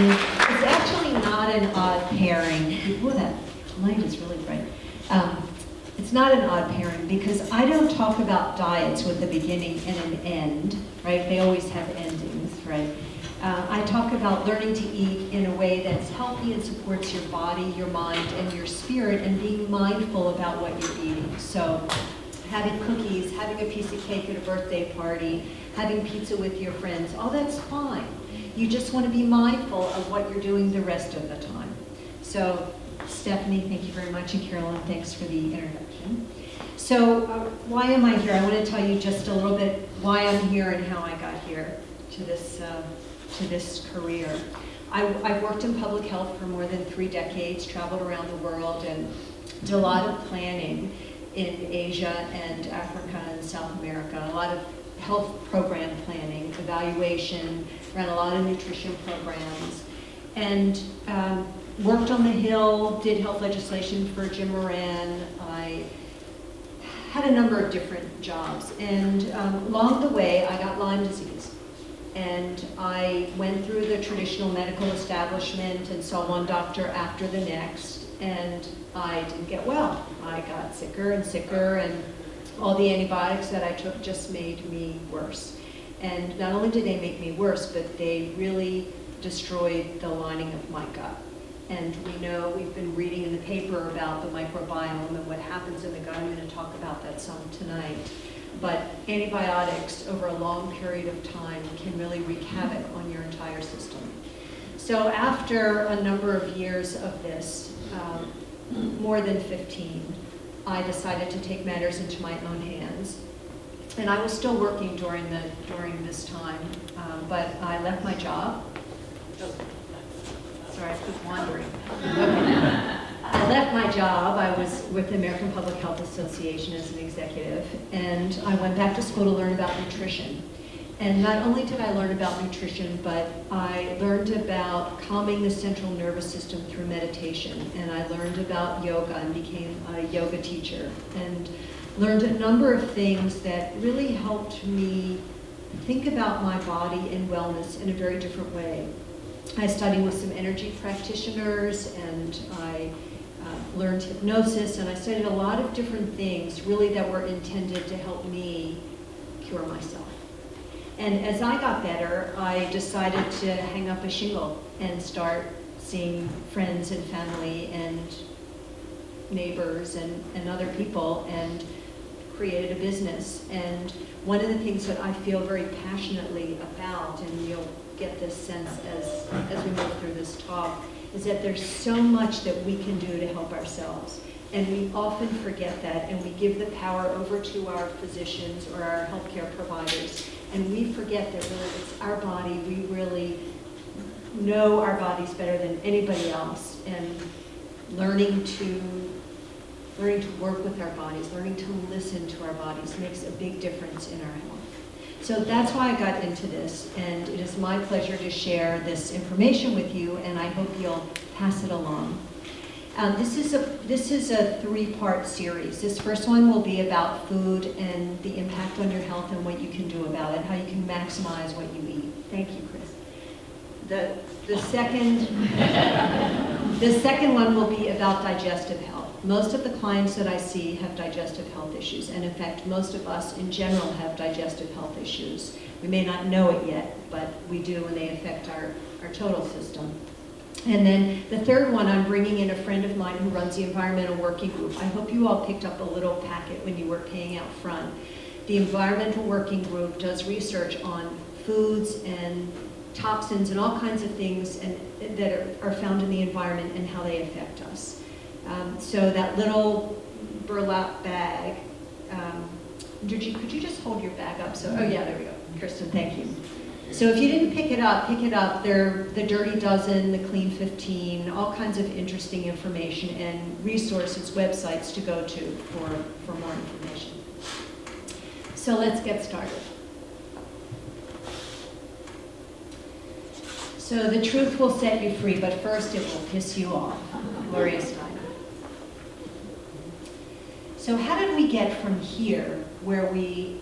It's actually not an odd pairing. Oh, that light is really bright. It's not an odd pairing because I don't talk about diets with a beginning and an end, right? They always have endings, right? I talk about learning to eat in a way that's healthy and supports your body, your mind, and your spirit, and being mindful about what you're eating. So having cookies, having a piece of cake at a birthday party, having pizza with your friends, all that's fine. You just want to be mindful of what you're doing the rest of the time. So Stephanie, thank you very much, and Carolyn, thanks for the introduction. So why am I here? I want to tell you just a little bit why I'm here and how I got here to this career. I've worked in public health for more than 3 decades, traveled around the world, and did a lot of planning in Asia and Africa and South America, a lot of health program planning, evaluation, ran a lot of nutrition programs, and worked on the Hill, did health legislation for Jim Moran. I had a number of different jobs, and along the way I got Lyme disease. And I went through the traditional medical establishment and saw one doctor after the next, and I didn't get well. I got sicker and sicker, and all the antibiotics that I took just made me worse. And not only did they make me worse, but they really destroyed the lining of my gut. And we know, we've been reading in the paper about the microbiome and what happens in the gut. I'm going to talk about that some tonight. But antibiotics over a long period of time can really wreak havoc on your entire system. So after a number of years of this, more than 15, I decided to take matters into my own hands. And I was still working during this time, but I left my job. Oh, sorry, I keep wandering. Okay. I left my job. I was with the American Public Health Association as an executive, and I went back to school to learn about nutrition. And not only did I learn about nutrition, but I learned about calming the central nervous system through meditation, and I learned about yoga and became a yoga teacher, and learned a number of things that really helped me think about my body and wellness in a very different way. I studied with some energy practitioners, and I learned hypnosis, and I studied a lot of different things really that were intended to help me cure myself. And as I got better, I decided to hang up a shingle and start seeing friends and family and neighbors and other people, and created a business. And one of the things that I feel very passionately about, and you'll get this sense as we move through this talk, is that there's so much that we can do to help ourselves. And we often forget that, and we give the power over to our physicians or our healthcare providers, and we forget that really it's our body. We really know our bodies better than anybody else, and learning to work with our bodies, learning to listen to our bodies makes a big difference in our health. So that's why I got into this, and it is my pleasure to share this information with you, and I hope you'll pass it along. This is a 3-part series. This first one will be about food and the impact on your health and what you can do about it, how you can maximize what you eat. Thank you, Chris. The second one will be about digestive health. Most of the clients that I see have digestive health issues, and in fact, most of us in general have digestive health issues. We may not know it yet, but we do, and they affect our total system. And then the third one, I'm bringing in a friend of mine who runs the Environmental Working Group. I hope you all picked up a little packet when you were paying out front. The Environmental Working Group does research on foods and toxins and all kinds of things that are found in the environment and how they affect us. So that little burlap bag, could you just hold your bag up? Oh yeah, there we go. Kristen, thank you. So if you didn't pick it up. They're the Dirty Dozen, the Clean 15, all kinds of interesting information and resources, websites to go to for more information. So let's get started. So the truth will set you free, but first it will piss you off. Gloria Steinem. So how did we get from here, where we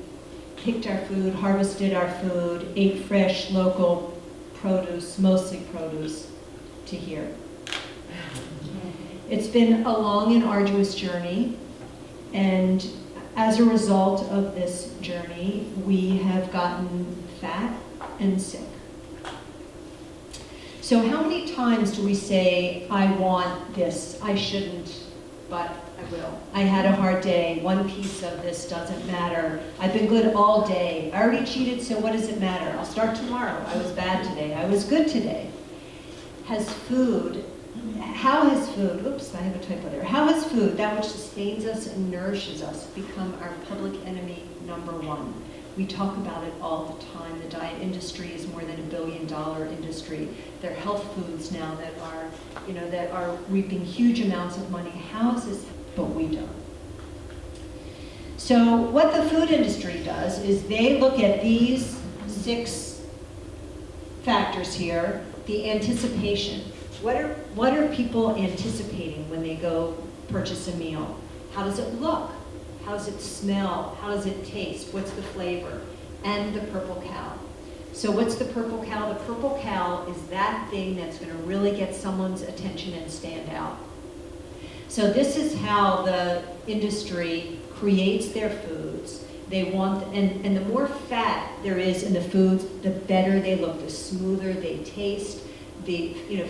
picked our food, harvested our food, ate fresh, local produce, mostly produce, to here. It's been a long and arduous journey, and as a result of this journey, we have gotten fat and sick. So how many times do we say, I want this, I shouldn't, but I will. I had a hard day, one piece of this doesn't matter. I've been good all day. I already cheated, so what does it matter? I'll start tomorrow. I was bad today. I was good today. How has food, oops, I have a typo there. How has food, that which sustains us and nourishes us, become our public enemy number one? We talk about it all the time. The diet industry is more than $1 billion industry. There are health foods now that are reaping huge amounts of money. How is this? But we don't. So what the food industry does is they look at these 6 factors here, the anticipation. What are people anticipating when they go purchase a meal? How does it look? How does it smell? How does it taste? What's the flavor? And the purple cow. So what's the purple cow? The purple cow is that thing that's going to really get someone's attention and stand out. So this is how the industry creates their foods. They want, and the more fat there is in the foods, the better they look, the smoother they taste.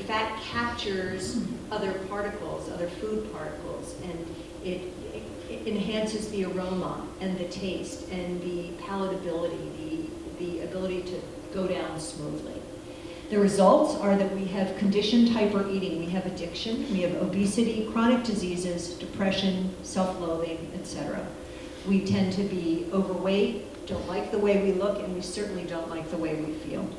Fat captures other particles, other food particles, and it enhances the aroma and the taste and the palatability, the ability to go down smoothly. The results are that we have conditioned hyper eating, we have addiction, we have obesity, chronic diseases, depression, self-loathing, etc. We tend to be overweight, don't like the way we look, and we certainly don't like the way we feel.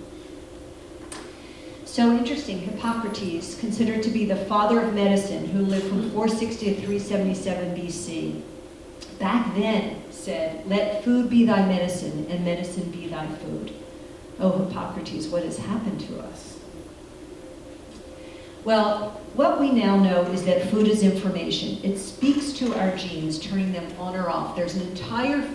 So interesting, Hippocrates, considered to be the father of medicine, who lived from 460 to 377 BC, back then said, let food be thy medicine, and medicine be thy food. Oh, Hippocrates, what has happened to us? Well, what we now know is that food is information. It speaks to our genes, turning them on or off. There's an entire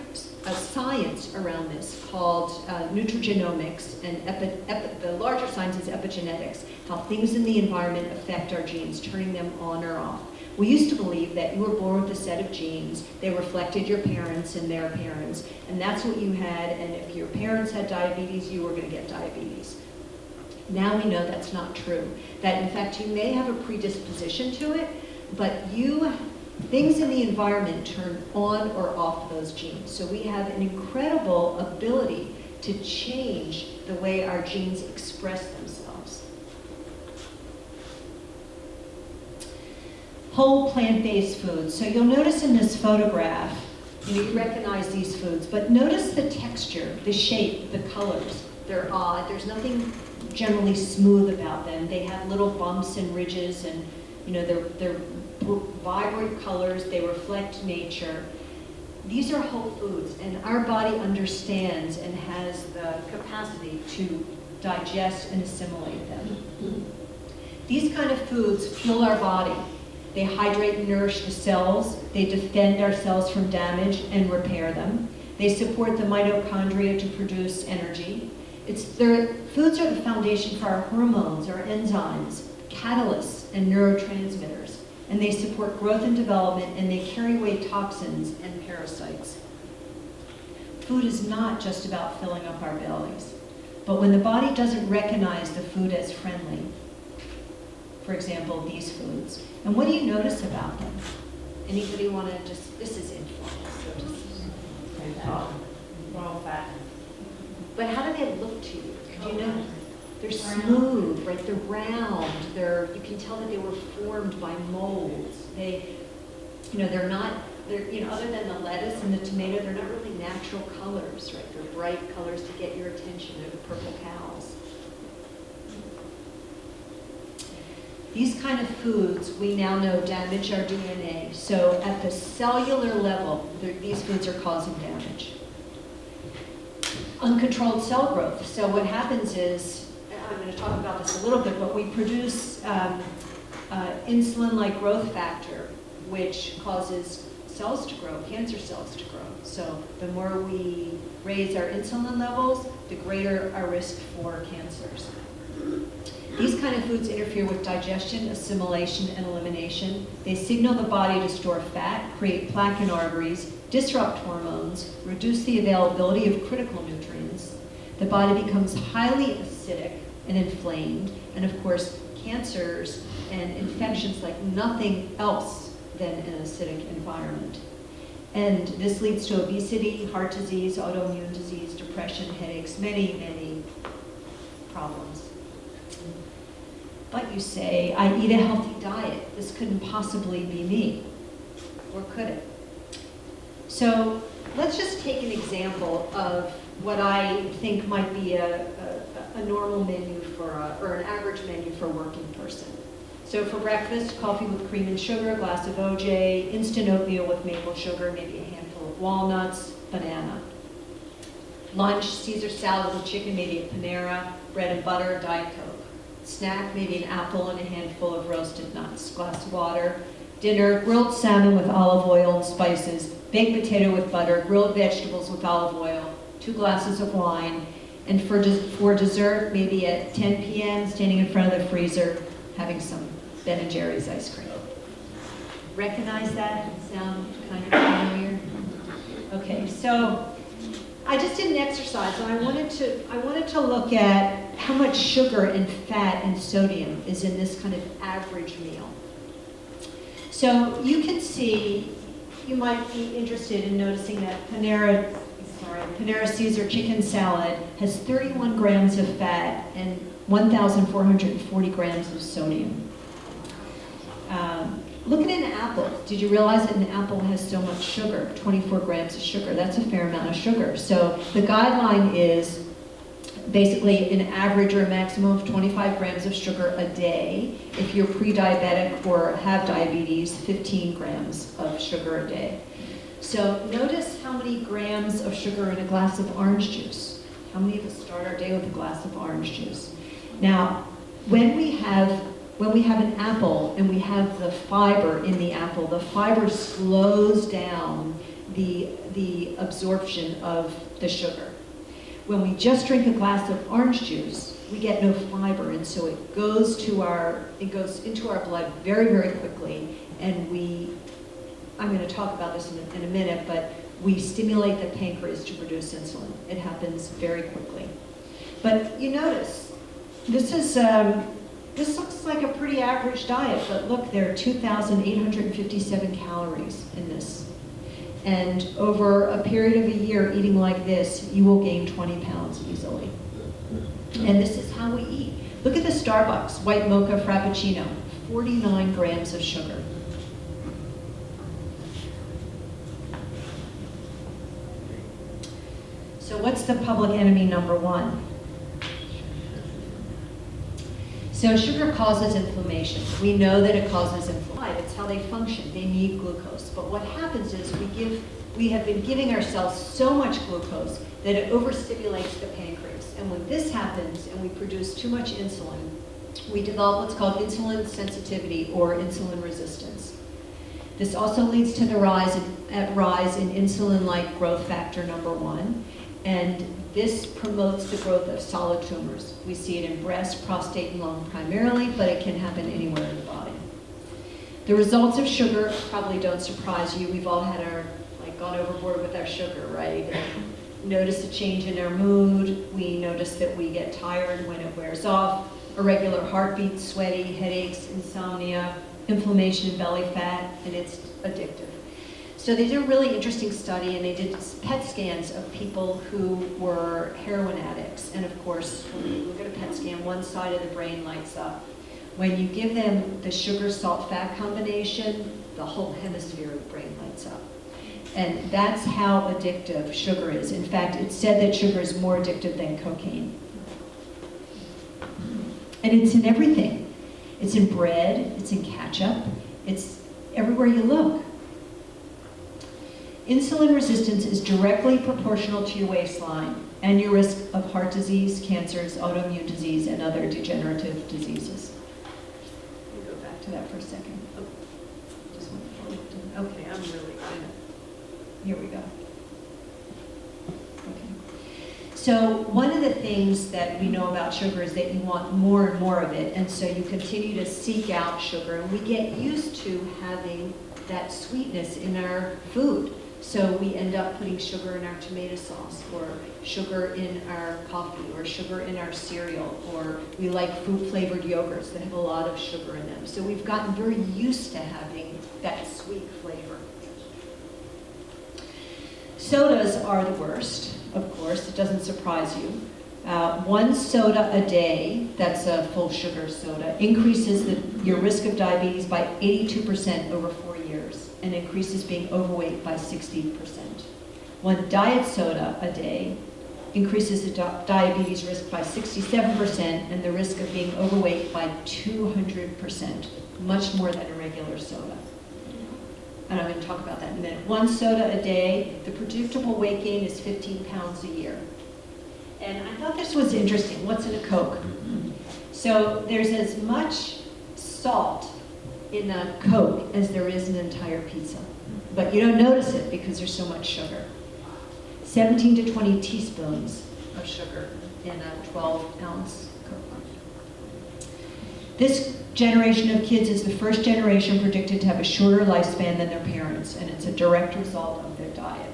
science around this called nutrigenomics, and the larger science is epigenetics, how things in the environment affect our genes, turning them on or off. We used to believe that you were born with a set of genes, they reflected your parents and their parents, and that's what you had, and if your parents had diabetes, you were going to get diabetes. Now we know that's not true, that in fact you may have a predisposition to it, but things in the environment turn on or off those genes. So we have an incredible ability to change the way our genes express themselves. Whole plant-based foods. So you'll notice in this photograph, you recognize these foods, but notice the texture, the shape, the colors. They're odd. There's nothing generally smooth about them. They have little bumps and ridges, and they're vibrant colors, they reflect nature. These are whole foods, and our body understands and has the capacity to digest and assimilate them. These kind of foods fuel our body. They hydrate and nourish the cells, they defend our cells from damage and repair them. They support the mitochondria to produce energy. Foods are the foundation for our hormones, our enzymes, catalysts, and neurotransmitters. And they support growth and development, and they carry away toxins and parasites. Food is not just about filling up our bellies, but when the body doesn't recognize the food as friendly, for example, these foods, and what do you notice about them? Anybody want to this is informal, so just Raw fat. But how do they look to you? Do you know? They're smooth, right? They're round. You can tell that they were formed by molds. They're not, other than the lettuce and the tomato, they're not really natural colors, right? They're bright colors to get your attention. They're the purple cows. These kind of foods, we now know, damage our DNA. So at the cellular level, these foods are causing damage. Uncontrolled cell growth. So what happens is, I'm going to talk about this a little bit, but we produce insulin-like growth factor, which causes cells to grow, cancer cells to grow. So the more we raise our insulin levels, the greater our risk for cancers. These kind of foods interfere with digestion, assimilation, and elimination. They signal the body to store fat, create plaque in arteries, disrupt hormones, reduce the availability of critical nutrients. The body becomes highly acidic and inflamed, and of course, cancers and infections like nothing else than an acidic environment. And this leads to obesity, heart disease, autoimmune disease, depression, headaches, many problems. But you say, I eat a healthy diet. This couldn't possibly be me. Or could it? So let's just take an example of what I think might be a normal menu or an average menu for a working person. So for breakfast, coffee with cream and sugar, a glass of OJ, instant oatmeal with maple sugar, maybe a handful of walnuts, banana. Lunch, Caesar salad with chicken, maybe a Panera, bread and butter, Diet Coke. Snack, maybe an apple and a handful of roasted nuts, glass of water. Dinner, grilled salmon with olive oil and spices, baked potato with butter, grilled vegetables with olive oil, 2 glasses of wine. And for dessert, maybe at 10 p.m., standing in front of the freezer, having some Ben & Jerry's ice cream. Recognize that? Sound kind of familiar? Okay, so I just did an exercise, and I wanted to look at how much sugar and fat and sodium is in this kind of average meal. So you can see, you might be interested in noticing that Panera Caesar chicken salad has 31 grams of fat and 1,440 grams of sodium. Look at an apple. Did you realize that an apple has so much sugar, 24 grams of sugar? That's a fair amount of sugar. So the guideline is basically an average or a maximum of 25 grams of sugar a day. If you're pre-diabetic or have diabetes, 15 grams of sugar a day. So notice how many grams of sugar in a glass of orange juice. How many of us start our day with a glass of orange juice? Now, when we have an apple and we have the fiber in the apple, the fiber slows down the absorption of the sugar. When we just drink a glass of orange juice, we get no fiber, and so it goes into our blood very, very quickly, and I'm going to talk about this in a minute, but we stimulate the pancreas to produce insulin. It happens very quickly. But you notice, this looks like a pretty average diet, but look, there are 2,857 calories in this. And over a period of a year eating like this, you will gain 20 pounds easily. And this is how we eat. Look at the Starbucks white mocha frappuccino, 49 grams of sugar. So what's the public enemy number one? So sugar causes inflammation. We know that it causes inflammation. It's how they function. They need glucose. But what happens is we have been giving ourselves so much glucose that it overstimulates the pancreas. And when this happens and we produce too much insulin, we develop what's called insulin sensitivity or insulin resistance. This also leads to the rise in insulin-like growth factor number 1. And this promotes the growth of solid tumors. We see it in breast, prostate, and lung primarily, but it can happen anywhere in the body. The results of sugar probably don't surprise you. We've all had gone overboard with our sugar, right? And notice a change in our mood. We notice that we get tired when it wears off. Irregular heartbeat, sweaty, headaches, insomnia, inflammation in belly fat, and it's addictive. So they did a really interesting study, and they did PET scans of people who were heroin addicts. And of course, when you look at a PET scan, one side of the brain lights up. When you give them the sugar-salt-fat combination, the whole hemisphere of the brain lights up. And that's how addictive sugar is. In fact, it's said that sugar is more addictive than cocaine. And it's in everything. It's in bread, it's in ketchup, it's everywhere you look. Insulin resistance is directly proportional to your waistline and your risk of heart disease, cancers, autoimmune disease, and other degenerative diseases. Let me go back to that for a second. Oh, just went forward. Okay, I'm really good. Here we go. Okay. So one of the things that we know about sugar is that you want more and more of it, and so you continue to seek out sugar, and we get used to having that sweetness in our food. So we end up putting sugar in our tomato sauce, or sugar in our coffee, or sugar in our cereal, or we like fruit-flavored yogurts that have a lot of sugar in them. So we've gotten very used to having that sweet flavor. Sodas are the worst, of course, it doesn't surprise you. One soda a day, that's a full sugar soda, increases your risk of diabetes by 82% over 4 years, and increases being overweight by 60%. One diet soda a day increases the diabetes risk by 67% and the risk of being overweight by 200%, much more than a regular soda. And I'm going to talk about that in a minute. One soda a day, the predictable weight gain is 15 pounds a year. And I thought this was interesting. What's in a Coke? So there's as much salt in a Coke as there is an entire pizza. But you don't notice it because there's so much sugar. 17 to 20 teaspoons of sugar in a 12-ounce Coke. This generation of kids is the first generation predicted to have a shorter lifespan than their parents, and it's a direct result of their diet.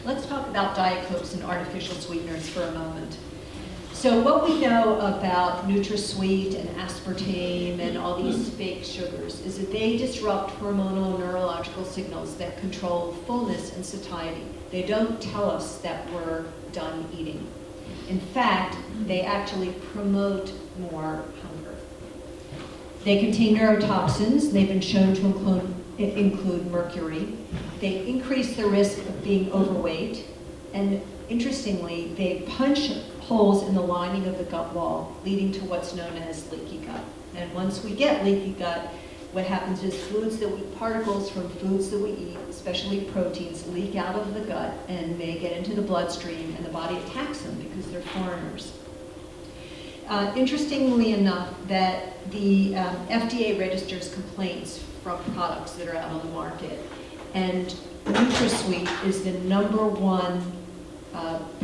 Let's talk about Diet Cokes and artificial sweeteners for a moment. So what we know about NutraSweet and aspartame and all these fake sugars is that they disrupt hormonal and neurological signals that control fullness and satiety. They don't tell us that we're done eating. In fact, they actually promote more hunger. They contain neurotoxins. They've been shown to include mercury. They increase the risk of being overweight. And interestingly, they punch holes in the lining of the gut wall, leading to what's known as leaky gut. And once we get leaky gut, what happens is particles from foods that we eat, especially proteins, leak out of the gut and may get into the bloodstream, and the body attacks them because they're foreigners. Interestingly enough, that the FDA registers complaints from products that are out on the market, and NutraSweet is the #1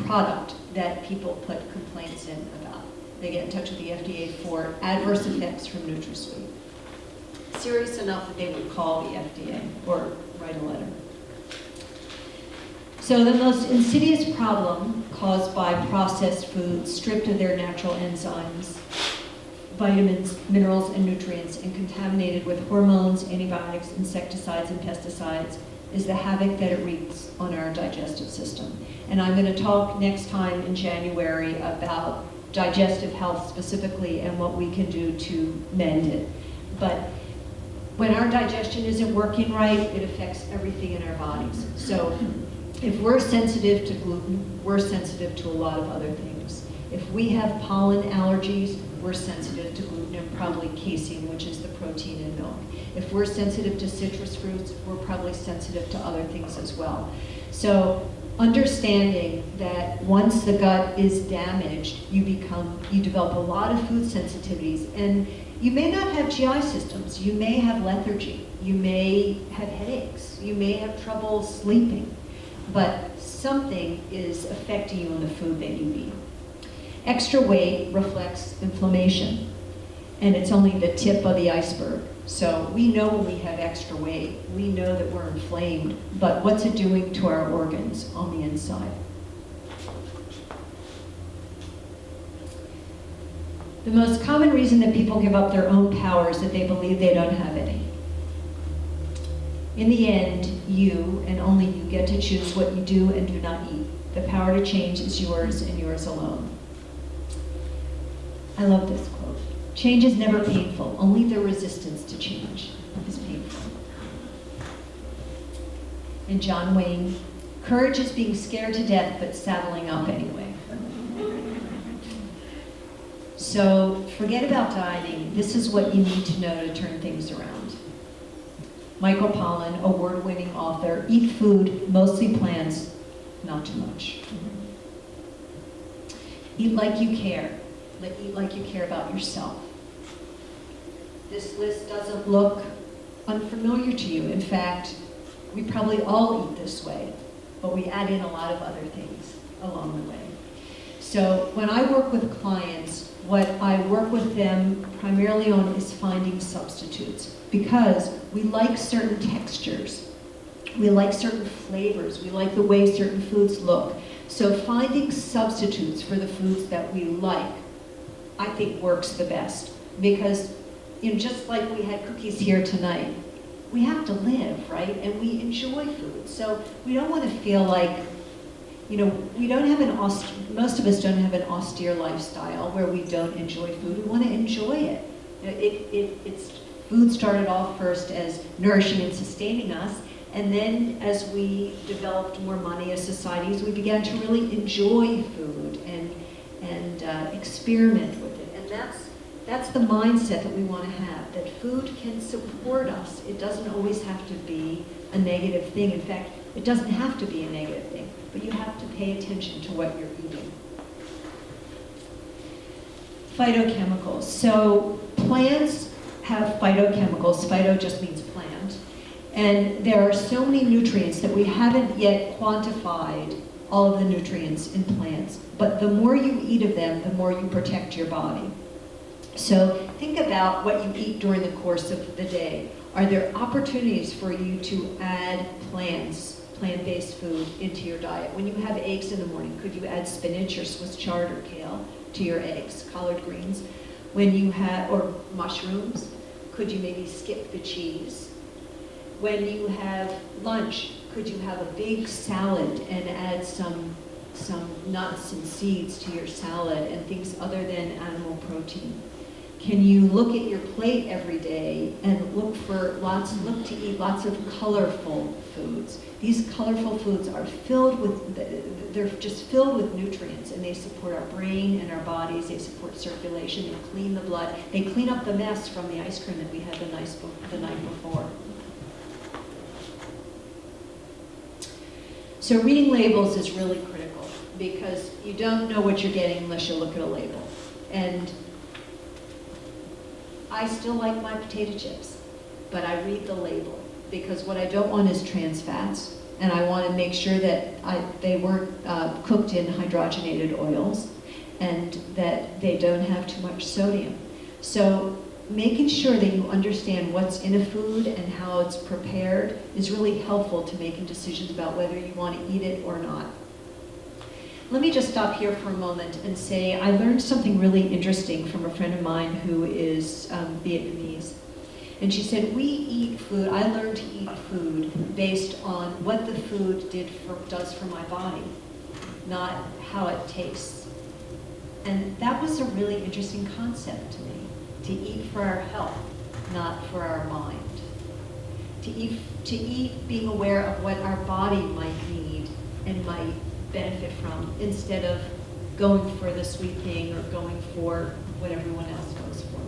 product that people put complaints in about. They get in touch with the FDA for adverse effects from NutraSweet. Serious enough that they would call the FDA or write a letter. So the most insidious problem caused by processed foods stripped of their natural enzymes, vitamins, minerals, and nutrients, and contaminated with hormones, antibiotics, insecticides, and pesticides is the havoc that it wreaks on our digestive system. And I'm going to talk next time in January about digestive health specifically and what we can do to mend it. But when our digestion isn't working right, it affects everything in our bodies. So if we're sensitive to gluten, we're sensitive to a lot of other things. If we have pollen allergies, we're sensitive to gluten and probably casein, which is the protein in milk. If we're sensitive to citrus fruits, we're probably sensitive to other things as well. So understanding that once the gut is damaged, you develop a lot of food sensitivities, and you may not have GI systems, you may have lethargy, you may have headaches, you may have trouble sleeping, but something is affecting you in the food that you eat. Extra weight reflects inflammation, and it's only the tip of the iceberg. So we know when we have extra weight, we know that we're inflamed, but what's it doing to our organs on the inside? The most common reason that people give up their own power is that they believe they don't have any. In the end, you and only you get to choose what you do and do not eat. The power to change is yours and yours alone. I love this quote. Change is never painful. Only the resistance to change is painful. And John Wayne, courage is being scared to death but saddling up anyway. So forget about dieting. This is what you need to know to turn things around. Michael Pollan, award-winning author, eat food, mostly plants, not too much. Eat like you care. Eat like you care about yourself. This list doesn't look unfamiliar to you. In fact, we probably all eat this way, but we add in a lot of other things along the way. So when I work with clients, what I work with them primarily on is finding substitutes, because we like certain textures, we like certain flavors, we like the way certain foods look. So finding substitutes for the foods that we like, I think works the best. Because, just like we had cookies here tonight, we have to live, right? And we enjoy food. So we don't want to feel like, we don't have most of us don't have an austere lifestyle where we don't enjoy food. We want to enjoy it. It's food started off first as nourishing and sustaining us, and then as we developed more money as societies, we began to really enjoy food and experiment with it. And that's the mindset that we want to have, that food can support us. It doesn't always have to be a negative thing. In fact, it doesn't have to be a negative thing, but you have to pay attention to what you're eating. Phytochemicals. So plants have phytochemicals. Phyto just means plant. And there are so many nutrients that we haven't yet quantified all of the nutrients in plants. But the more you eat of them, the more you protect your body. So think about what you eat during the course of the day. Are there opportunities for you to add plant-based food into your diet? When you have eggs in the morning, could you add spinach or Swiss chard or kale to your eggs, collard greens? Or mushrooms, could you maybe skip the cheese? When you have lunch, could you have a big salad and add some nuts and seeds to your salad and things other than animal protein? Can you look at your plate every day and look to eat lots of colorful foods? These colorful foods are they're just filled with nutrients, and they support our brain and our bodies. They support circulation. They clean the blood. They clean up the mess from the ice cream that we had the night before. So reading labels is really critical, because you don't know what you're getting unless you look at a label. And I still like my potato chips, but I read the label, because what I don't want is trans fats, and I want to make sure that they weren't cooked in hydrogenated oils, and that they don't have too much sodium. So making sure that you understand what's in a food and how it's prepared is really helpful to making decisions about whether you want to eat it or not. Let me just stop here for a moment and say I learned something really interesting from a friend of mine who is Vietnamese. And she said, I learned to eat food based on what the food does for my body, not how it tastes. And that was a really interesting concept to me, to eat for our health, not for our mind. To eat being aware of what our body might need and might benefit from, instead of going for the sweet thing or going for what everyone else goes for.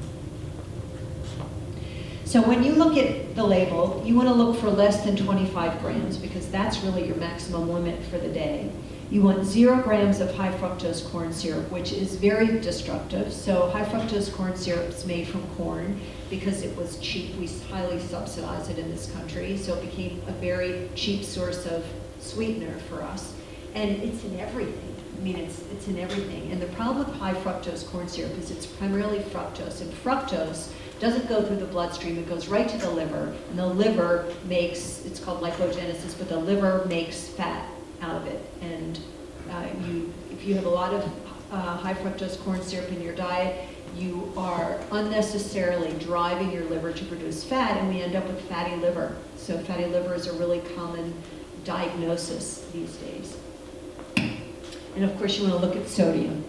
So when you look at the label, you want to look for less than 25 grams, because that's really your maximum limit for the day. You want 0 grams of high fructose corn syrup, which is very destructive. So high fructose corn syrup is made from corn because it was cheap. We highly subsidize it in this country, so it became a very cheap source of sweetener for us. And it's in everything. I mean, it's in everything. And the problem with high fructose corn syrup is it's primarily fructose. And fructose doesn't go through the bloodstream. It goes right to the liver. And the liver it's called lipogenesis, but the liver makes fat out of it. And if you have a lot of high fructose corn syrup in your diet, you are unnecessarily driving your liver to produce fat, and we end up with fatty liver. So fatty liver is a really common diagnosis these days. And of course, you want to look at sodium.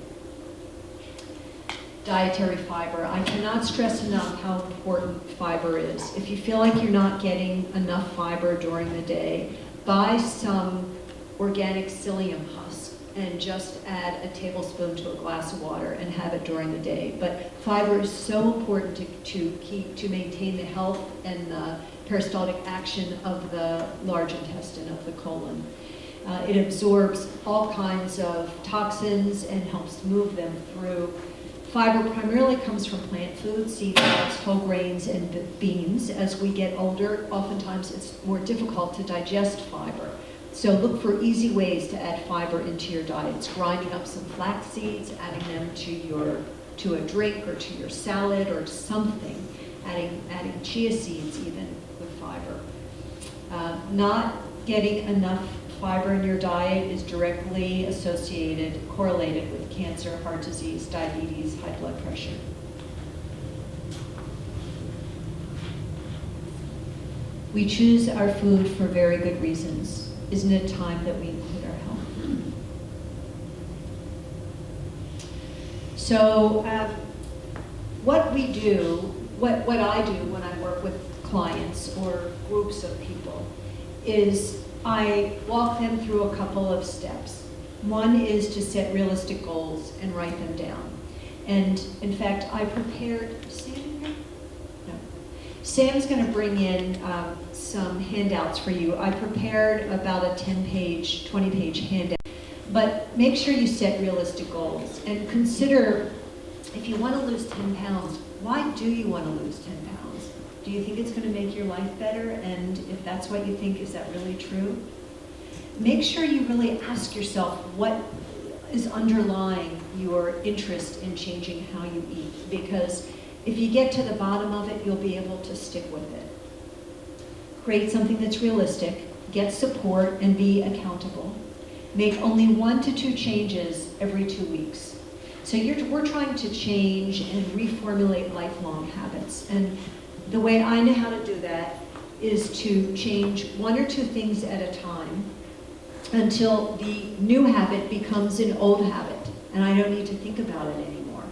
Dietary fiber. I cannot stress enough how important fiber is. If you feel like you're not getting enough fiber during the day, buy some organic psyllium husk and just add a tablespoon to a glass of water and have it during the day. But fiber is so important to maintain the health and the peristaltic action of the large intestine, of the colon. It absorbs all kinds of toxins and helps move them through. Fiber primarily comes from plant foods, seeds, nuts, whole grains, and beans. As we get older, oftentimes it's more difficult to digest fiber. So look for easy ways to add fiber into your diets. Grinding up some flax seeds, adding them to a drink or to your salad or something. Adding chia seeds even with fiber. Not getting enough fiber in your diet is directly correlated with cancer, heart disease, diabetes, high blood pressure. We choose our food for very good reasons. Isn't it time that we include our health? So what I do when I work with clients or groups of people is I walk them through a couple of steps. One is to set realistic goals and write them down. And in fact, I prepared, Sam's going to bring in some handouts for you. I prepared about a 10-page, 20-page handout. But make sure you set realistic goals and consider, if you want to lose 10 pounds, why do you want to lose 10 pounds? Do you think it's going to make your life better? And if that's what you think, is that really true? Make sure you really ask yourself what is underlying your interest in changing how you eat. Because if you get to the bottom of it, you'll be able to stick with it. Create something that's realistic, get support, and be accountable. Make only 1 to 2 changes every 2 weeks. So we're trying to change and reformulate lifelong habits. And the way I know how to do that is to change 1 or 2 things at a time until the new habit becomes an old habit, and I don't need to think about it anymore.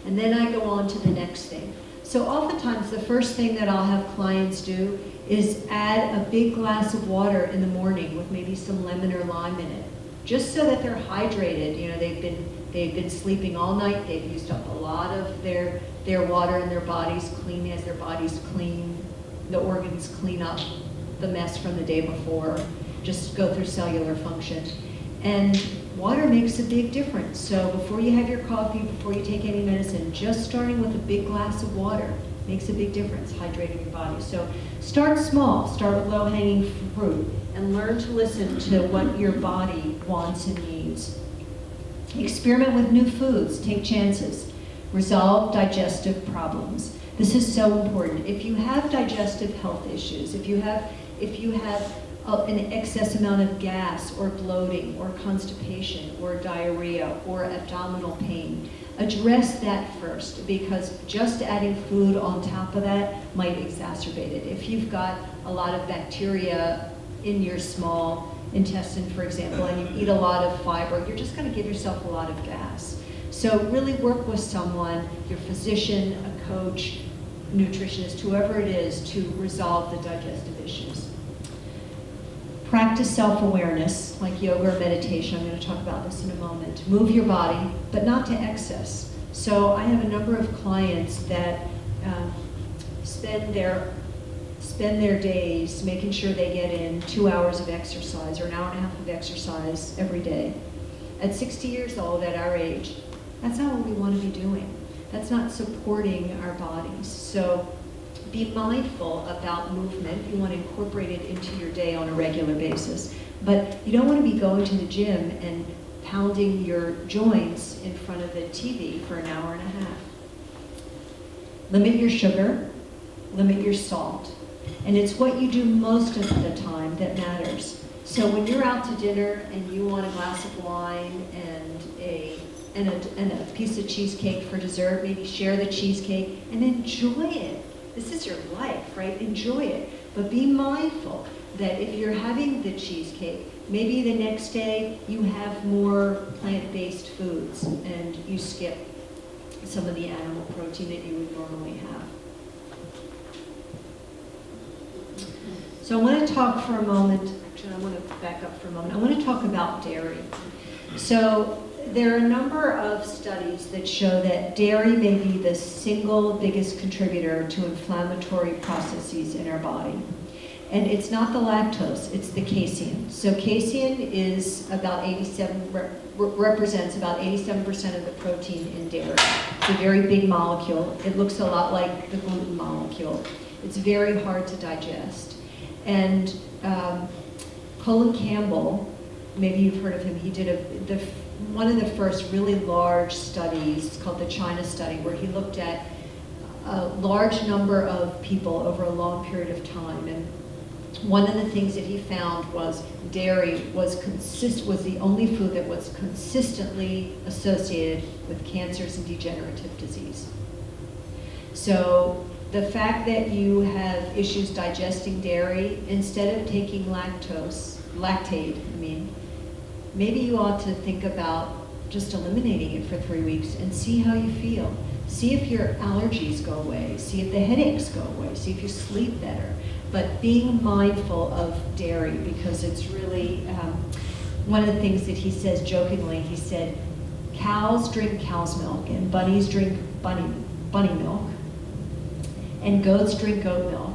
And then I go on to the next thing. So oftentimes the first thing that I'll have clients do is add a big glass of water in the morning with maybe some lemon or lime in it, just so that they're hydrated. You know, they've been sleeping all night, they've used up a lot of their water in their bodies. Clean as their bodies clean, the organs clean up the mess from the day before, just go through cellular function. And water makes a big difference. So before you have your coffee, before you take any medicine, just starting with a big glass of water makes a big difference, hydrating your body. So start small, start with low-hanging fruit, and learn to listen to what your body wants and needs. Experiment with new foods, take chances. Resolve digestive problems. This is so important. If you have digestive health issues, if you have an excess amount of gas or bloating or constipation or diarrhea or abdominal pain, address that first, because just adding food on top of that might exacerbate it. If you've got a lot of bacteria in your small intestine, for example, and you eat a lot of fiber, you're just going to give yourself a lot of gas. So really work with someone, your physician, a coach, nutritionist, whoever it is, to resolve the digestive issues. Practice self-awareness, like yoga or meditation. I'm going to talk about this in a moment. Move your body, but not to excess. So I have a number of clients that spend their days making sure they get in 2 hours of exercise or an hour and a half of exercise every day. At 60 years old, at our age, that's not what we want to be doing. That's not supporting our bodies. So be mindful about movement. You want to incorporate it into your day on a regular basis. But you don't want to be going to the gym and pounding your joints in front of the TV for an hour and a half. Limit your sugar, limit your salt. And it's what you do most of the time that matters. So when you're out to dinner and you want a glass of wine and a piece of cheesecake for dessert, maybe share the cheesecake and enjoy it. This is your life, right? Enjoy it. But be mindful that if you're having the cheesecake, maybe the next day you have more plant-based foods and you skip some of the animal protein that you would normally have. So I want to talk for a moment, actually I want to back up for a moment. I want to talk about dairy. So there are a number of studies that show that dairy may be the single biggest contributor to inflammatory processes in our body. And it's not the lactose, it's the casein. So casein is about represents about 87% of the protein in dairy. It's a very big molecule. It looks a lot like the gluten molecule. It's very hard to digest. And Colin Campbell, maybe you've heard of him, he did one of the first really large studies called the China study, where he looked at a large number of people over a long period of time. And one of the things that he found was dairy was the only food that was consistently associated with cancers and degenerative disease. So the fact that you have issues digesting dairy, instead of taking lactate, maybe you ought to think about just eliminating it for 3 weeks and see how you feel. See if your allergies go away, see if the headaches go away, see if you sleep better. But being mindful of dairy, because it's really, one of the things that he says jokingly, he said, cows drink cow's milk, and bunnies drink bunny milk, and goats drink goat milk.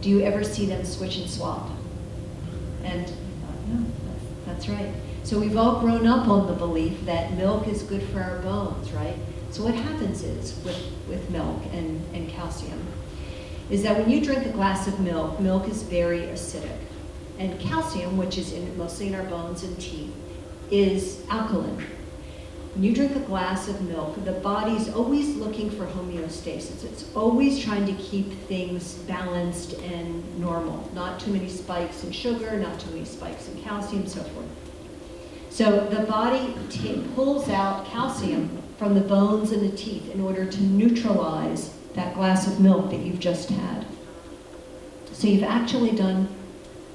Do you ever see them switch and swap? And I thought, no, that's right. So we've all grown up on the belief that milk is good for our bones, right? So what happens is, with milk and calcium, is that when you drink a glass of milk, milk is very acidic. And calcium, which is mostly in our bones and teeth, is alkaline. When you drink a glass of milk, the body's always looking for homeostasis. It's always trying to keep things balanced and normal. Not too many spikes in sugar, not too many spikes in calcium, so forth. So the body pulls out calcium from the bones and the teeth in order to neutralize that glass of milk that you've just had. So you've actually done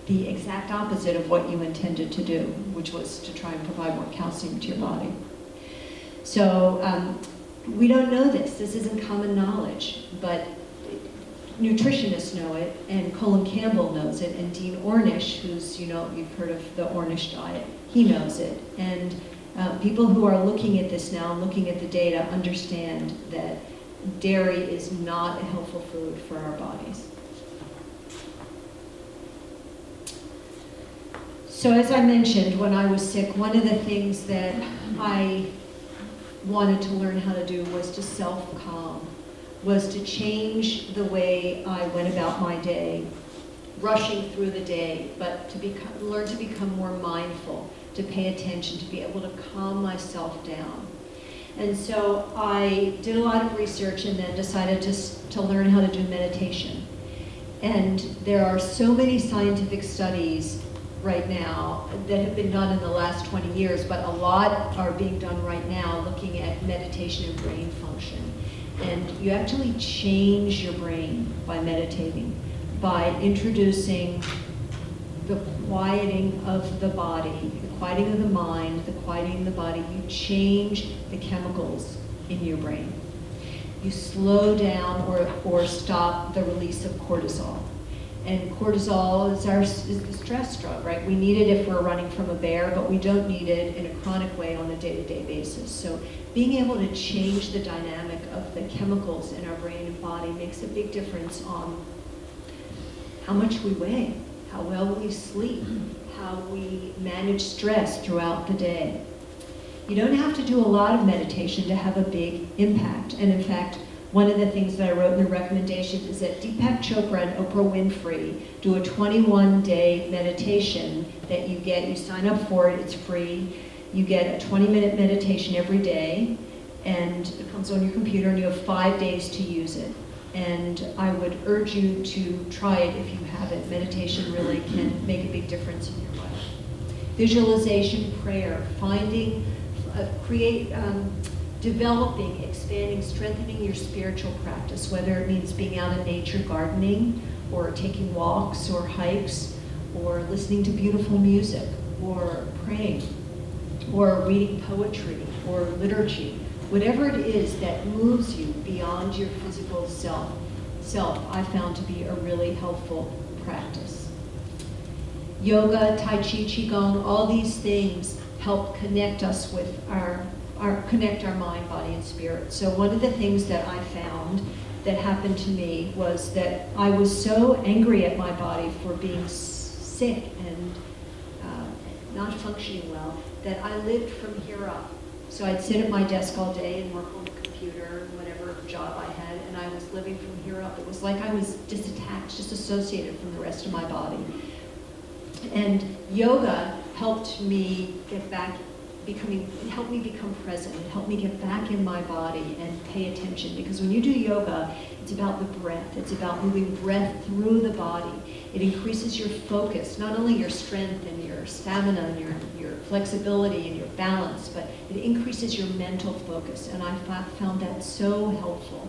the exact opposite of what you intended to do, which was to try and provide more calcium to your body. So we don't know this. This isn't common knowledge, but nutritionists know it, and Colin Campbell knows it, and Dean Ornish, who's, you've heard of the Ornish diet, he knows it. And people who are looking at this now and looking at the data understand that dairy is not a helpful food for our bodies. So as I mentioned, when I was sick, one of the things that I wanted to learn how to do was to self-calm, was to change the way I went about my day, rushing through the day, but to learn to become more mindful, to pay attention, to be able to calm myself down. And so I did a lot of research and then decided to learn how to do meditation. And there are so many scientific studies right now that have been done in the last 20 years, but a lot are being done right now looking at meditation and brain function. And you actually change your brain by meditating, by introducing the quieting of the body, the quieting of the mind, the quieting of the body. You change the chemicals in your brain. You slow down or stop the release of cortisol. And cortisol is the stress drug, right? We need it if we're running from a bear, but we don't need it in a chronic way on a day-to-day basis. So being able to change the dynamic of the chemicals in our brain and body makes a big difference on how much we weigh, how well we sleep, how we manage stress throughout the day. You don't have to do a lot of meditation to have a big impact. And in fact, one of the things that I wrote in the recommendation is that Deepak Chopra and Oprah Winfrey do a 21-day meditation that you sign up for it, it's free. You get a 20-minute meditation every day, and it comes on your computer, and you have 5 days to use it. And I would urge you to try it if you haven't. Meditation really can make a big difference in your life. Visualization, prayer, developing, expanding, strengthening your spiritual practice, whether it means being out in nature gardening, or taking walks or hikes, or listening to beautiful music, or praying, or reading poetry or liturgy. Whatever it is that moves you beyond your physical self I found to be a really helpful practice. Yoga, Tai Chi, Qigong, all these things help connect us with connect our mind, body, and spirit. So one of the things that I found that happened to me was that I was so angry at my body for being sick and not functioning well that I lived from here up. So I'd sit at my desk all day and work on the computer, whatever job I had, and I was living from here up. It was like I was disattached, disassociated from the rest of my body. And yoga helped me get back, it helped me become present. It helped me get back in my body and pay attention. Because when you do yoga, it's about the breath. It's about moving breath through the body. It increases your focus, not only your strength and your stamina and your flexibility and your balance, but it increases your mental focus. And I found that so helpful.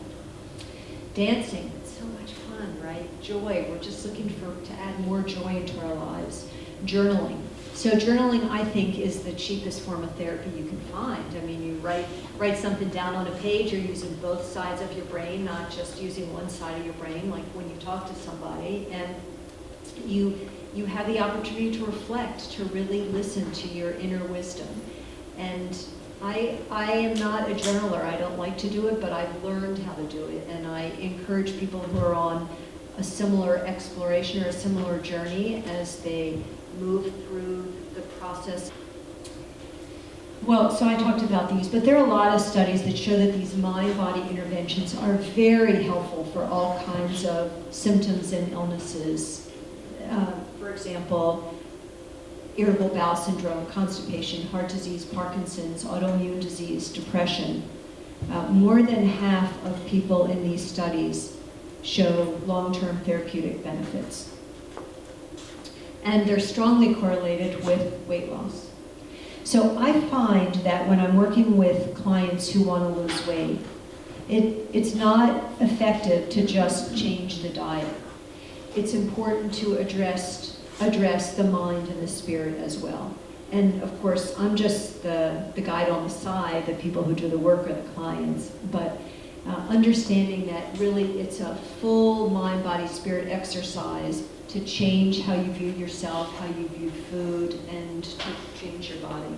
Dancing, it's so much fun, right? Joy, we're just looking to add more joy into our lives. Journaling. So journaling, I think, is the cheapest form of therapy you can find. I mean, you write something down on a page. You're using both sides of your brain, not just using one side of your brain, like when you talk to somebody. And you have the opportunity to reflect, to really listen to your inner wisdom. And I am not a journaler. I don't like to do it, but I've learned how to do it. And I encourage people who are on a similar exploration or a similar journey as they move through the process. Well, so I talked about these, but there are a lot of studies that show that these mind-body interventions are very helpful for all kinds of symptoms and illnesses. For example, irritable bowel syndrome, constipation, heart disease, Parkinson's, autoimmune disease, depression. More than half of people in these studies show long-term therapeutic benefits. And they're strongly correlated with weight loss. So I find that when I'm working with clients who want to lose weight, it's not effective to just change the diet. It's important to address the mind and the spirit as well. And of course, I'm just the guide on the side. The people who do the work are the clients. But understanding that really it's a full mind, body, spirit exercise to change how you view yourself, how you view food, and to change your body.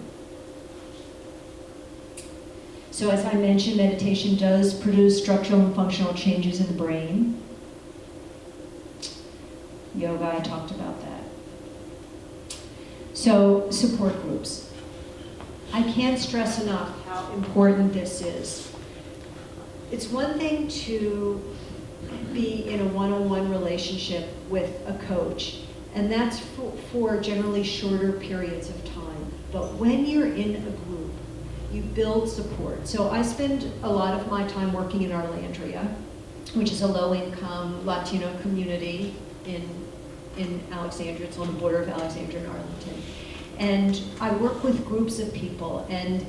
So as I mentioned, meditation does produce structural and functional changes in the brain. Yoga, I talked about that. So, support groups. I can't stress enough how important this is. It's one thing to be in a one-on-one relationship with a coach, and that's for generally shorter periods of time. But when you're in a group, you build support. So I spend a lot of my time working in Arlandria, which is a low-income Latino community in Alexandria. It's on the border of Alexandria and Arlington. And I work with groups of people, and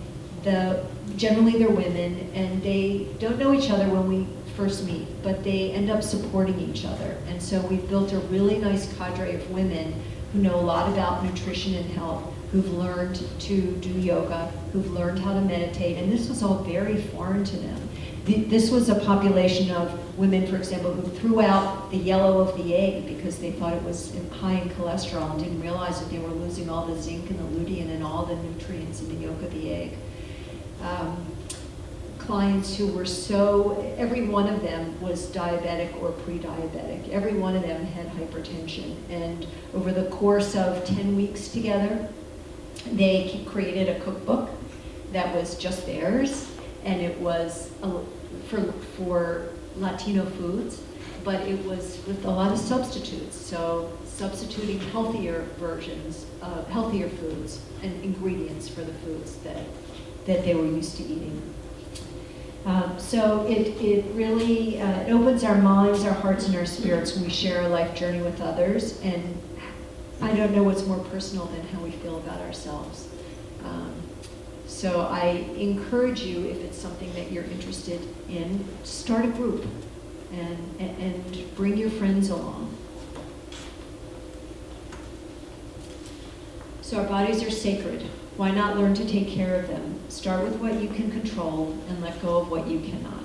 generally they're women, and they don't know each other when we first meet, but they end up supporting each other. And so we've built a really nice cadre of women who know a lot about nutrition and health, who've learned to do yoga, who've learned how to meditate, and this was all very foreign to them. This was a population of women, for example, who threw out the yellow of the egg because they thought it was high in cholesterol and didn't realize that they were losing all the zinc and the lutein and all the nutrients in the yolk of the egg. Clients who were every one of them was diabetic or pre-diabetic. Every one of them had hypertension. And over the course of 10 weeks together, they created a cookbook that was just theirs, and it was for Latino foods, but it was with a lot of substitutes. So substituting healthier versions, healthier foods and ingredients for the foods that they were used to eating. So it really it opens our minds, our hearts, and our spirits when we share our life journey with others. And I don't know what's more personal than how we feel about ourselves. So I encourage you, if it's something that you're interested in, start a group and bring your friends along. So our bodies are sacred. Why not learn to take care of them? Start with what you can control and let go of what you cannot.